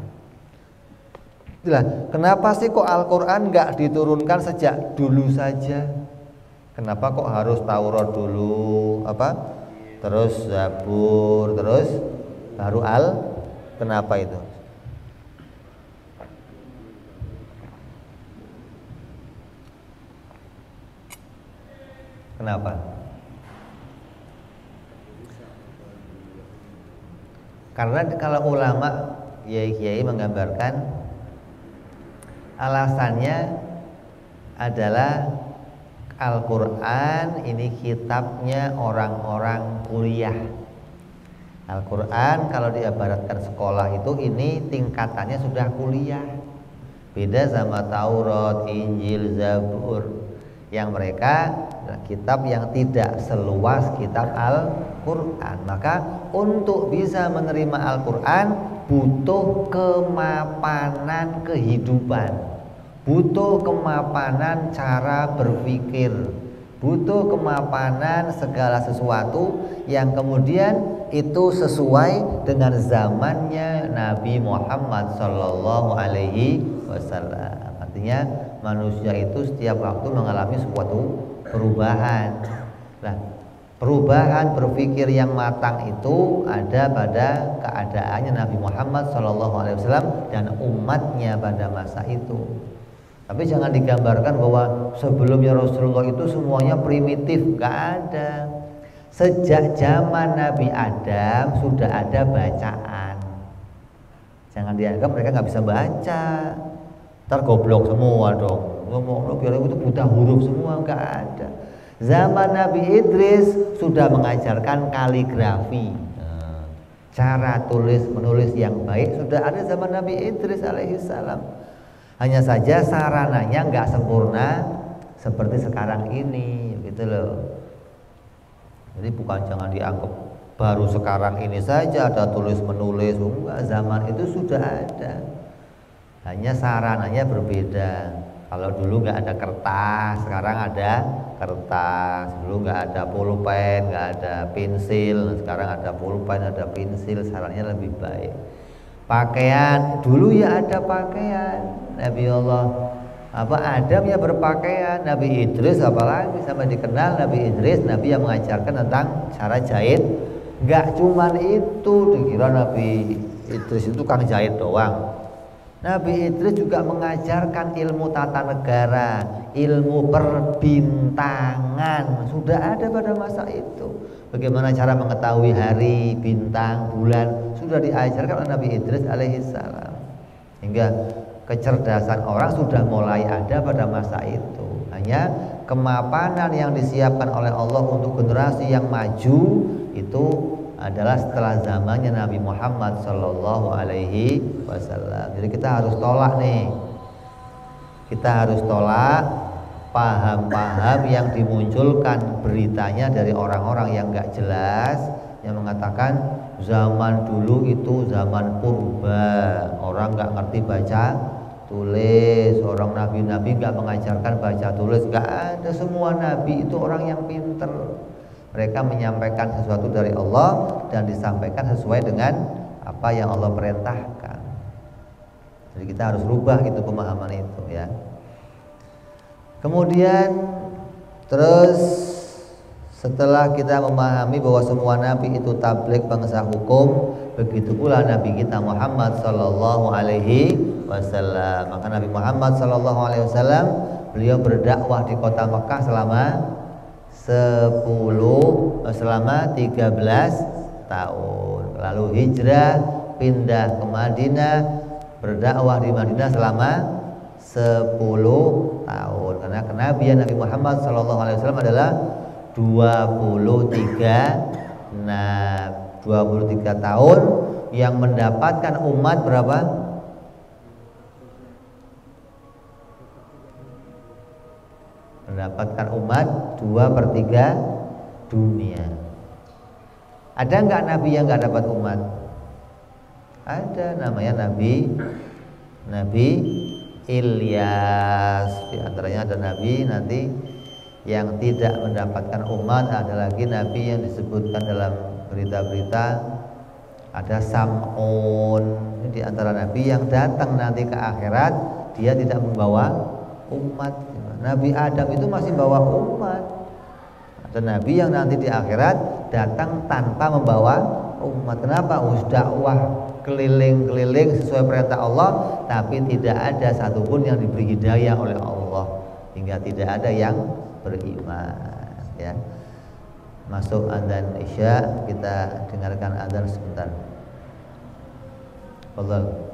Speaker 1: Itulah kenapa sih kok Al-Quran nggak diturunkan sejak dulu saja? Kenapa kok harus Taurat dulu, terus Zabur, terus baru kenapa itu? Kenapa? Karena kalau ulama kiai-kiai menggambarkan alasannya adalah Al-Quran ini kitabnya orang-orang kuliah. Al-Quran kalau diibaratkan sekolah itu ini tingkatannya sudah kuliah. Beda sama Taurat, Injil, Zabur yang mereka kitab yang tidak seluas kitab Al-Quran. Maka untuk bisa menerima Al-Quran butuh kemapanan kehidupan, butuh kemapanan cara berpikir, butuh kemapanan segala sesuatu yang kemudian itu sesuai dengan zamannya Nabi Muhammad Sallallahu Alaihi Wasallam. Artinya manusia itu setiap waktu mengalami suatu perubahan. Nah, perubahan berpikir yang matang itu ada pada keadaannya Nabi Muhammad SAW dan umatnya pada masa itu. Tapi jangan digambarkan bahwa sebelumnya Rasulullah itu semuanya primitif, gak ada. Sejak zaman Nabi Adam sudah ada bacaan. Jangan dianggap mereka gak bisa baca. Ntar goblok semua dong. Ngomong biar itu buta huruf semua, gak ada. Zaman Nabi Idris sudah mengajarkan kaligrafi, cara tulis menulis yang baik sudah ada zaman Nabi Idris alaihissalam. Hanya saja sarananya nggak sempurna seperti sekarang ini, gitu loh. Jadi bukan jangan dianggap baru sekarang ini saja ada tulis menulis, enggak, zaman itu sudah ada. Hanya sarananya berbeda. Kalau dulu nggak ada kertas, sekarang ada kertas. Dulu nggak ada pulpen, nggak ada pensil, sekarang ada pulpen, ada pensil. Sarannya lebih baik. Pakaian, dulu ya ada pakaian. Nabi Allah Adam ya berpakaian, Nabi Idris apalagi sampai dikenal Nabi Idris, Nabi yang mengajarkan tentang cara jahit. Nggak cuman itu, dikira Nabi Idris itu tukang jahit doang. Nabi Idris juga mengajarkan ilmu tata negara, ilmu perbintangan, sudah ada pada masa itu. Bagaimana cara mengetahui hari, bintang, bulan, sudah diajarkan oleh Nabi Idris alaihissalam. Hingga kecerdasan orang sudah mulai ada pada masa itu. Hanya kemapanan yang disiapkan oleh Allah untuk generasi yang maju itu adalah setelah zamannya Nabi Muhammad Sallallahu Alaihi Wasallam. Jadi kita harus tolak nih. Kita harus tolak paham-paham yang dimunculkan beritanya dari orang-orang yang nggak jelas, yang mengatakan zaman dulu itu zaman purba, orang nggak ngerti baca tulis, orang nabi-nabi nggak mengajarkan baca tulis, nggak ada. Semua nabi itu orang yang pinter. Mereka menyampaikan sesuatu dari Allah dan disampaikan sesuai dengan apa yang Allah perintahkan. Jadi kita harus rubah itu pemahaman itu ya. Kemudian terus setelah kita memahami bahwa semua nabi itu tabligh bangsa hukum, begitu pula nabi kita Muhammad sallallahu alaihi wasallam. Maka Nabi Muhammad sallallahu alaihi wasallam beliau berdakwah di kota Mekah selama 13 tahun. Lalu hijrah pindah ke Madinah, berdakwah di Madinah selama 10 tahun. Karena kenabian Nabi Muhammad SAW adalah 23 tahun yang mendapatkan umat berapa? Mendapatkan umat 2/3 dunia. Ada nggak nabi yang nggak dapat umat? Ada, namanya Nabi Ilyas. Di antaranya ada nabi nanti yang tidak mendapatkan umat, ada lagi nabi yang disebutkan dalam berita-berita, ada Sam'un. Ini di antara nabi yang datang nanti ke akhirat dia tidak membawa umat. Nabi Adam itu masih bawa umat. Ada nabi yang nanti di akhirat datang tanpa membawa umat. Kenapa? Dakwah keliling-keliling sesuai perintah Allah, tapi tidak ada satupun yang diberi hidayah oleh Allah, hingga tidak ada yang beriman. Ya, masuk adzan Isya, kita dengarkan adzan sebentar. Fadhal.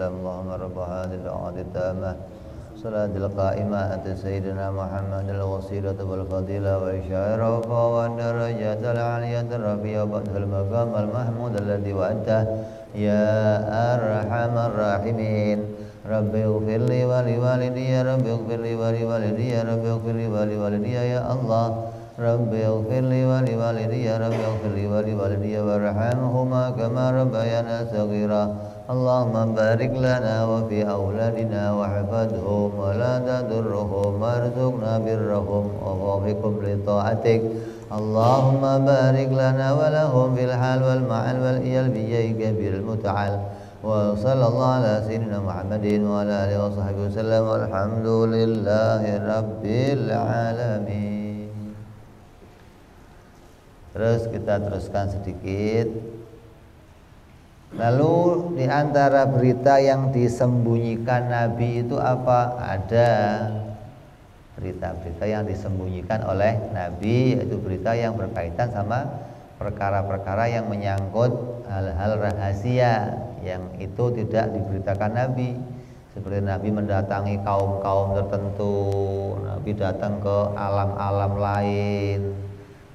Speaker 1: اللهم رب هذه الدعوة التامة صلاة القائمة أتى سيدنا محمد الوسيلة والفضيلة والشرف والدرجة العالية الرفيعة بعد المقام المحمود الذي وعدته يا أرحم الراحمين. رب اغفر لي ولوالدي، رب اغفر لي ولوالدي، رب اغفر لي ولوالدي يا الله. رب اغفر لي ولوالدي، رب اغفر لي ولوالدي وارحمهما كما ربيانا صغيرا. اللهم بارك لنا وفي أولادنا واحفظهم ولا تضرهم وارزقنا برهم ووفقهم لطاعتك. اللهم بارك لنا ولهم في الحال والمعال والإيال بجاهك بالمتعال. وصلى الله على سيدنا محمد وعلى آله وصحبه وسلم والحمد لله رب العالمين. Terus kita teruskan sedikit. Lalu di antara berita yang disembunyikan Nabi itu apa? Ada berita-berita yang disembunyikan oleh Nabi, yaitu berita yang berkaitan sama perkara-perkara yang menyangkut hal-hal rahasia yang itu tidak diberitakan Nabi. Seperti Nabi mendatangi kaum-kaum tertentu, Nabi datang ke alam-alam lain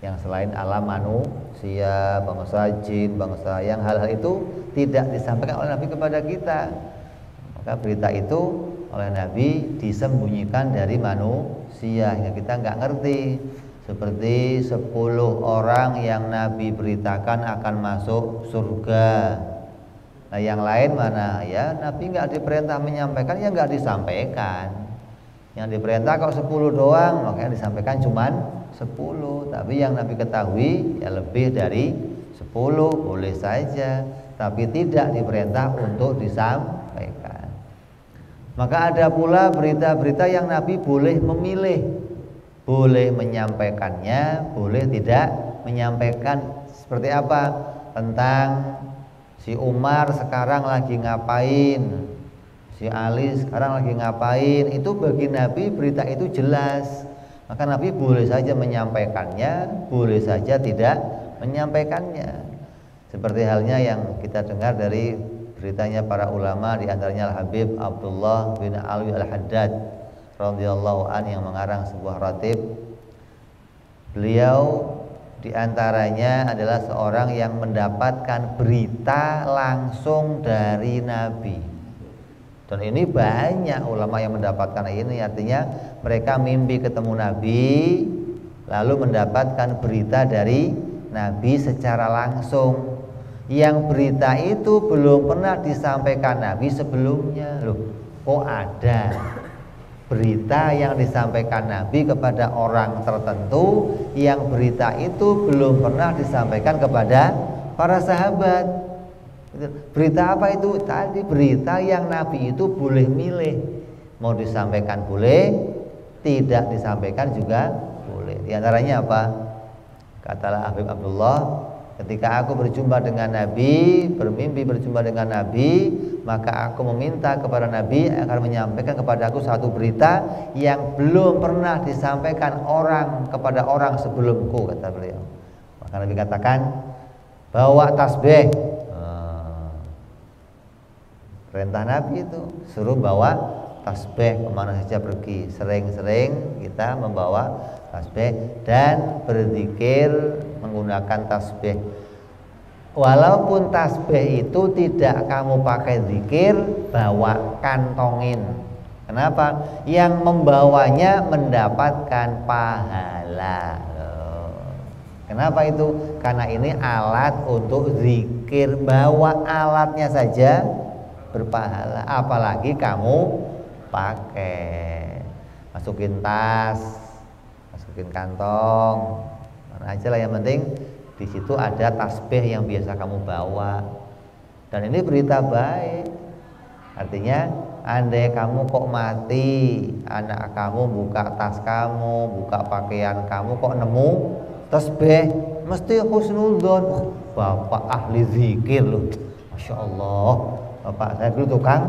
Speaker 1: yang selain alam manusia, bangsa jin, bangsa yang hal-hal itu tidak disampaikan oleh Nabi kepada kita. Maka berita itu oleh Nabi disembunyikan dari manusia hingga kita nggak ngerti. Seperti 10 orang yang Nabi beritakan akan masuk surga. Nah yang lain mana? Ya Nabi nggak diperintah menyampaikan, ya nggak disampaikan. Yang diperintah kok 10 doang, makanya disampaikan cuman 10. Tapi yang Nabi ketahui ya lebih dari 10, boleh saja, tapi tidak diperintah untuk disampaikan. Maka ada pula berita-berita yang Nabi boleh memilih, boleh menyampaikannya, boleh tidak menyampaikan. Seperti apa? Tentang si Umar sekarang lagi ngapain, si Ali sekarang lagi ngapain, itu bagi Nabi berita itu jelas. Maka Nabi boleh saja menyampaikannya, boleh saja tidak menyampaikannya. Seperti halnya yang kita dengar dari beritanya para ulama, di antaranya Al-Habib Abdullah bin Alwi Al-Haddad radhiyallahu an yang mengarang sebuah ratib. Beliau di antaranya adalah seorang yang mendapatkan berita langsung dari Nabi. Dan ini banyak ulama yang mendapatkan ini, artinya mereka mimpi ketemu Nabi lalu mendapatkan berita dari Nabi secara langsung. Yang berita itu belum pernah disampaikan Nabi sebelumnya. Loh, kok ada berita yang disampaikan Nabi kepada orang tertentu yang berita itu belum pernah disampaikan kepada para sahabat? Berita apa itu? Tadi berita yang Nabi itu boleh milih, mau disampaikan boleh, tidak disampaikan juga boleh. Di antaranya apa? Katalah Habib Abdullah, ketika aku berjumpa dengan Nabi, bermimpi berjumpa dengan Nabi, maka aku meminta kepada Nabi agar menyampaikan kepada aku satu berita yang belum pernah disampaikan orang kepada orang sebelumku, kata beliau. Maka Nabi katakan, bawa tasbih. Perintah Nabi itu suruh bawa tasbih kemana saja pergi. Sering-sering kita membawa tasbih dan berzikir menggunakan tasbih. Walaupun tasbih itu tidak kamu pakai zikir, bawa kantongin. Kenapa? Yang membawanya mendapatkan pahala. Kenapa itu? Karena ini alat untuk zikir. Bawa alatnya saja berpahala, apalagi kamu pakai. Masukin tas, masukin kantong, mana aja lah, yang penting di situ ada tasbih yang biasa kamu bawa. Dan ini berita baik. Artinya andai kamu kok mati, anak kamu buka tas kamu, buka pakaian kamu, kok nemu tasbih, mesti husnudzon. Bapak ahli zikir loh, Masya Allah. Bapak saya dulu tukang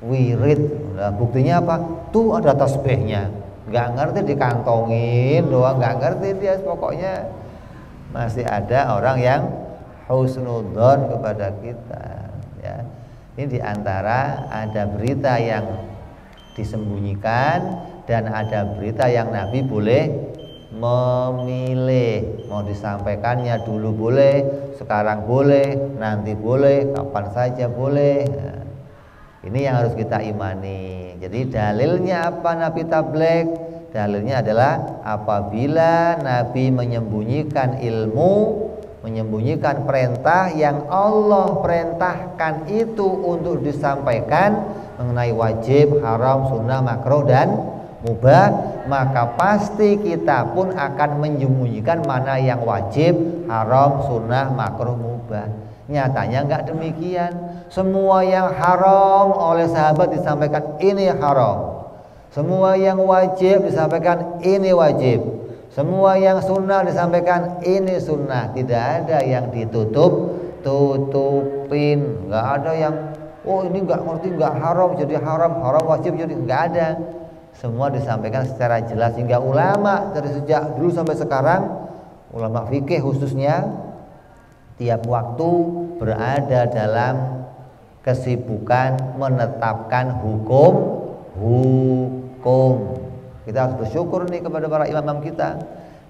Speaker 1: wirid. Nah, buktinya apa? Tuh ada tasbihnya. Nggak ngerti dikantongin doang, nggak ngerti dia. Pokoknya masih ada orang yang husnudzon kepada kita, ya. Ini diantara ada berita yang disembunyikan dan ada berita yang Nabi boleh memilih, mau disampaikannya dulu boleh, sekarang boleh, nanti boleh, kapan saja boleh. Nah, ini yang harus kita imani. Jadi dalilnya apa Nabi tabligh? Dalilnya adalah apabila Nabi menyembunyikan ilmu, menyembunyikan perintah yang Allah perintahkan itu untuk disampaikan mengenai wajib, haram, sunnah, makruh dan mubah, maka pasti kita pun akan menyembunyikan mana yang wajib, haram, sunnah, makruh, mubah. Nyatanya enggak demikian. Semua yang haram oleh sahabat disampaikan ini haram. Semua yang wajib disampaikan ini wajib. Semua yang sunnah disampaikan ini sunnah. Tidak ada yang ditutup-tutupin. Enggak ada yang oh ini enggak ngerti, enggak haram jadi haram, haram wajib jadi, enggak ada. semua disampaikan secara jelas, hingga ulama dari sejak dulu sampai sekarang, ulama fikih khususnya, tiap waktu berada dalam kesibukan menetapkan hukum. Kita harus bersyukur nih kepada para imam kita.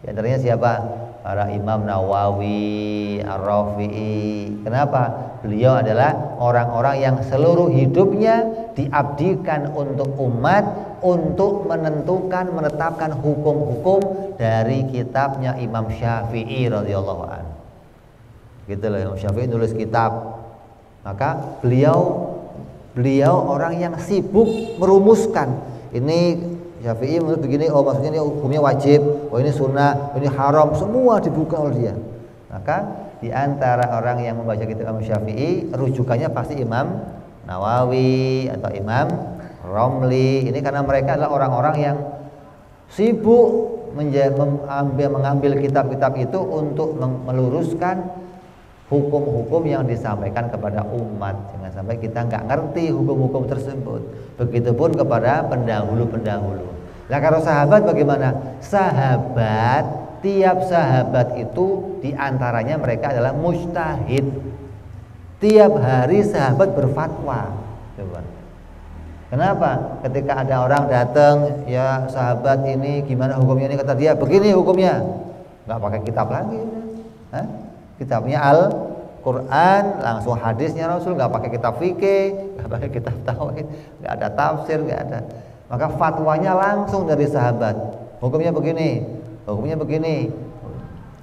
Speaker 1: Di antaranya siapa? Para Imam Nawawi, Ar-Rafi'i. Kenapa? Beliau adalah orang-orang yang seluruh hidupnya diabdikan untuk umat, untuk menetapkan hukum-hukum dari kitabnya Imam Syafi'i radhiyallahu anhu. Gitu loh, Imam Syafi'i nulis kitab. Maka beliau orang yang sibuk merumuskan. Ini Syafi'i menurut begini, oh maksudnya ini hukumnya wajib, oh ini sunnah, oh ini haram, semua dibuka oleh dia. Maka di antara orang yang membaca kitab Imam Syafi'i, rujukannya pasti Imam Nawawi atau Imam Romli. Ini karena mereka adalah orang-orang yang sibuk mengambil kitab-kitab itu untuk meluruskan hukum-hukum yang disampaikan kepada umat. Jangan sampai kita nggak ngerti hukum-hukum tersebut. Begitupun kepada pendahulu-pendahulu. Nah, kalau sahabat bagaimana? Tiap sahabat itu diantaranya mereka adalah mujtahid. Tiap hari sahabat berfatwa. Coba. Kenapa? Ketika ada orang datang, ya sahabat ini gimana hukumnya, ini kata dia begini hukumnya, nggak pakai kitab lagi. Hah? Kitabnya Al-Quran, langsung hadisnya Rasul, nggak pakai kitab fikih, nggak pakai kitab tauhid, nggak ada tafsir, nggak ada. Maka fatwanya langsung dari sahabat. Hukumnya begini, hukumnya begini.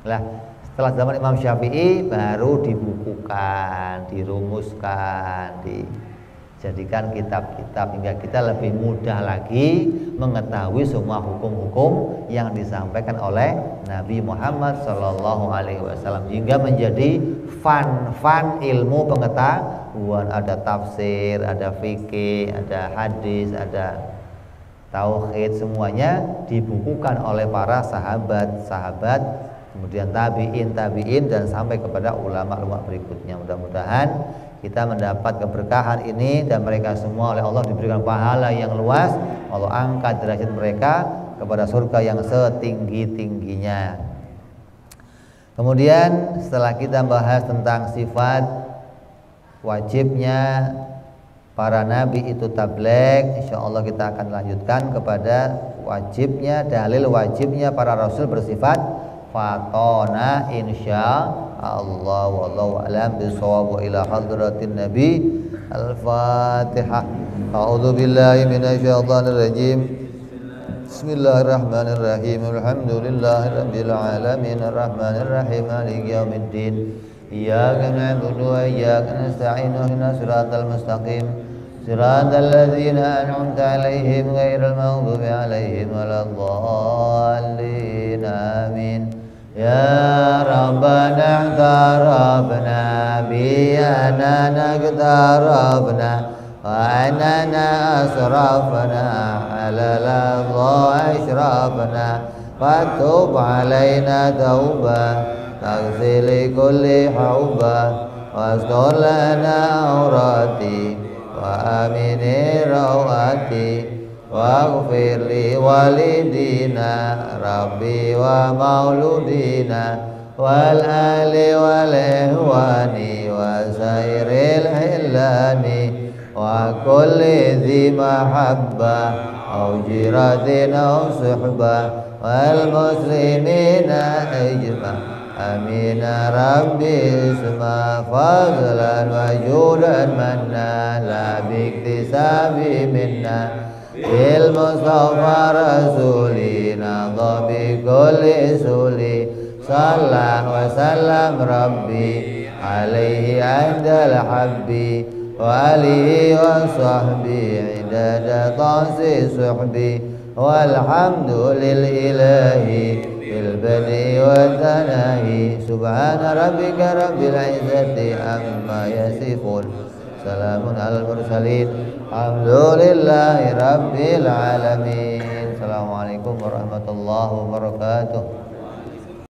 Speaker 1: Lah, setelah zaman Imam Syafi'i baru dibukukan, dirumuskan, dijadikan kitab-kitab hingga kita lebih mudah lagi mengetahui semua hukum-hukum yang disampaikan oleh Nabi Muhammad SAW, hingga menjadi fan ilmu pengetahuan. Ada tafsir, ada fikih, ada hadis, ada tauhid, semuanya dibukukan oleh para sahabat, kemudian tabi'in dan sampai kepada ulama-ulama berikutnya. Mudah-mudahan kita mendapat keberkahan ini dan mereka semua oleh Allah diberikan pahala yang luas. Allah angkat derajat mereka kepada surga yang setinggi-tingginya. Kemudian setelah kita bahas tentang sifat wajibnya para nabi itu tabligh, insyaallah kita akan lanjutkan kepada dalil wajibnya para rasul bersifat fatona insyaallah. Wallahu a'lam bishawab. Wa ila hadratin nabi. Al-Fatihah. A'udzu billahi minasyaitonir rajim. Bismillahirrahmanirrahim. Alhamdulillahirabbil alamin arrahmanir rahim maliki yaumiddin. Iyyaka na'budu wa iyyaka nasta'in ihdinas siratal mustaqim. Siratal ladzina an'amta 'alaihim ghairil maghdubi 'alaihim waladdallin. Amin. Ya Rabbana tarabna bi anana tarabna wa anana asrafna ala la ashrafna fatub alaina tauba taghsil kulli hauba wastur lana aurati wa amini rawati waghfir li walidina rabbi wa mauludina wal ali wal ihwani wa sairil hilani wa kulli dhi mahabba au jiratin au suhba wal muslimina ijma amina rabbi isma fadlan wa judan manna la biktisabi minna bil mustafa rasulina dhabi kulli suli sallallahu wa sallam rabbi alaihi andal habbi wa alihi wa sahbihi idada tasi suhbi walhamdulil ilahi bil badi wa tanahi subhana rabbika rabbil izzati amma yasifun salamun alal mursalin alhamdulillahi rabbil alamin. Assalamualaikum warahmatullahi wabarakatuh.